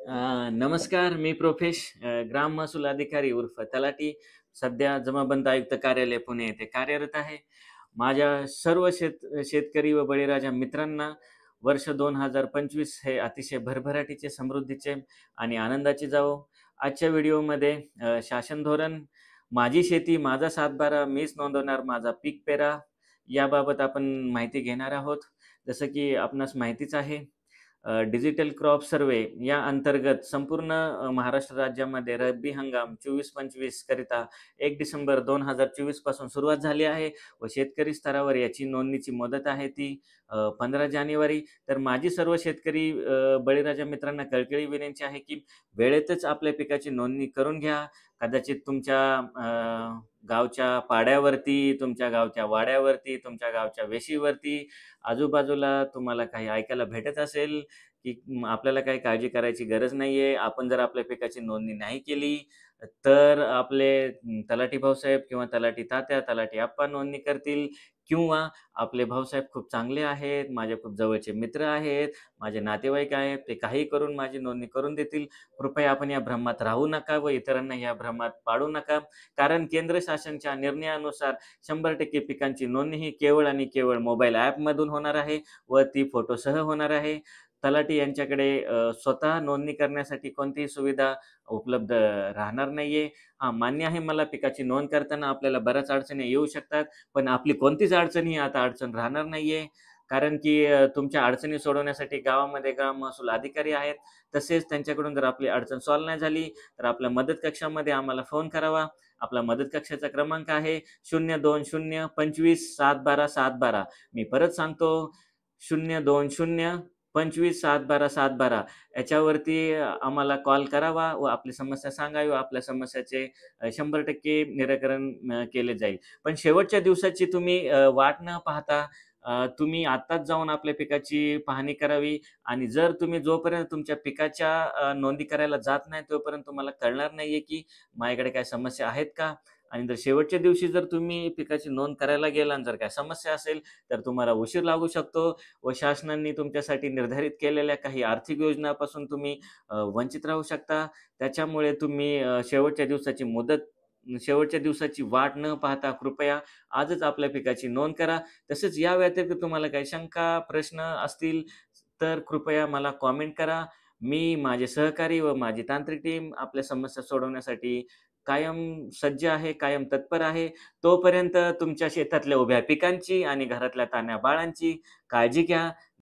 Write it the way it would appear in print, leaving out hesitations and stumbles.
नमस्कार. मी प्रोफेश ग्राम महसूल अधिकारी उर्फ तलाठी. सध्या जमाबंद आयुक्त कार्यालय पुणे येथे कार्यरत आहे. माझ्या सर्व शेतकरी व बळीराजा मित्रांना वर्ष 2025 हे अतिशय भरभराटीचे, समृद्धीचे आणि आनंदाचे जावो. आजच्या व्हिडिओमध्ये शासन धोरण, माझी शेती माझा सातबारा, मीच नोंदवणार माझा पीक पेरा याबाबत आपण माहिती घेणार आहोत. जसं की आपणास माहितीच आहे, डिजिटल क्रॉप सर्व्हे या अंतर्गत संपूर्ण महाराष्ट्र राज्यामध्ये रब्बी हंगाम 24-25 करिता 1 डिसेंबर 2024 पासून सुरुवात झाली आहे व शेतकरी स्तरावर याची नोंदणीची मुदत आहे ती 15 जानेवारी. तर माझी सर्व शेतकरी बळीराजा मित्रांना कळकळी विनंती आहे की वेळेतच आपल्या पिकाची नोंदणी करून घ्या. कदाचित तुमच्या गावच्या पाड्यावरती, तुमच्या गावच्या वाड्यावरती, तुमच्या गावच्या वेशीवरती आजूबाजूला तुम्हाला काही ऐकायला भेटत असेल, की आपल्याला काही काळजी करायची गरज नाहीये. आपण जर आपल्या पिकाची नोंदणी नाही केली, तर आपले तलाठी भाऊसाहेब किंवा तलाठी तात्या, तलाठी आप्पा नोंदणी करतील किंवा आपले भाऊसाहेब खूप चांगले आहेत, माझे खूप जवळचे मित्र आहेत, माझे नातेवाईक आहेत, ते काहीही करून माझी नोंदणी करून देतील. कृपया आपण या भ्रमात राहू नका व इतरांना या भ्रमात पाडू नका. कारण केंद्र शासनाच्या निर्णयानुसार 100% पिकांची नोंदणी ही केवळ आणि केवळ मोबाईल ॲपमधून होणार आहे व ती फोटोसह होणार आहे. तलाठी यांच्याकडे स्वतः नोंदणी करण्यासाठी कोणतीही सुविधा उपलब्ध राहणार नाहीये. मान्य आहे, मला पिकाची नोंद करताना आपल्याला बऱ्याच अडचणी येऊ शकतात, पण आपली कोणतीच अडचण आता अडचण राहणार नाहीये. कारण की तुमच्या अडचणी सोडवण्यासाठी गावामध्ये ग्राम महसूल अधिकारी आहेत. तसेच त्यांच्याकडून जर आपली अडचण सॉल्व्ह नाही झाली, तर आपल्या मदत कक्षामध्ये आम्हाला फोन करावा. आपला मदत कक्षाचा क्रमांक आहे 020 25 712 712. मी परत सांगतो, 020 25 712 712 याच्यावरती आम्हाला कॉल करावा व आपली समस्या सांगावी व आपल्या समस्याचे 100% निराकरण केले जाईल. पण शेवटच्या दिवसाची तुम्ही वाट न पाहता तुम्ही आत्ताच जाऊन आपल्या पिकाची पाहणी करावी आणि जर तुम्ही जोपर्यंत तुमच्या पिकाच्या नोंदी करायला जात नाही, तोपर्यंत तुम्हाला कळणार नाहीये, की माझ्याकडे काही समस्या आहेत का? आणि जर शेवटच्या दिवशी जर तुम्ही पिकाची नोंद करायला गेला आणि जर काही समस्या असेल, तर तुम्हाला उशीर लागू शकतो व शासनाने तुमच्यासाठी निर्धारित केलेल्या काही आर्थिक योजनांपासून तुम्ही वंचित राहू शकता. त्याच्यामुळे तुम्ही शेवटच्या दिवसाची वाट न पाहता कृपया आजच आपल्या पिकाची नोंद करा. तसेच या व्यतिरिक्त तुम्हाला काही शंका, प्रश्न असतील, तर कृपया मला कॉमेंट करा. मी, माझे सहकारी व माझी तांत्रिक टीम आपल्या समस्या सोडवण्यासाठी कायम सज्ज आहे, कायम तत्पर आहे. तोपर्यंत तुमच्या शेतातल्या उभ्या पिकांची आणि घरातल्या तान्ह्या बाळांची काळजी घ्या.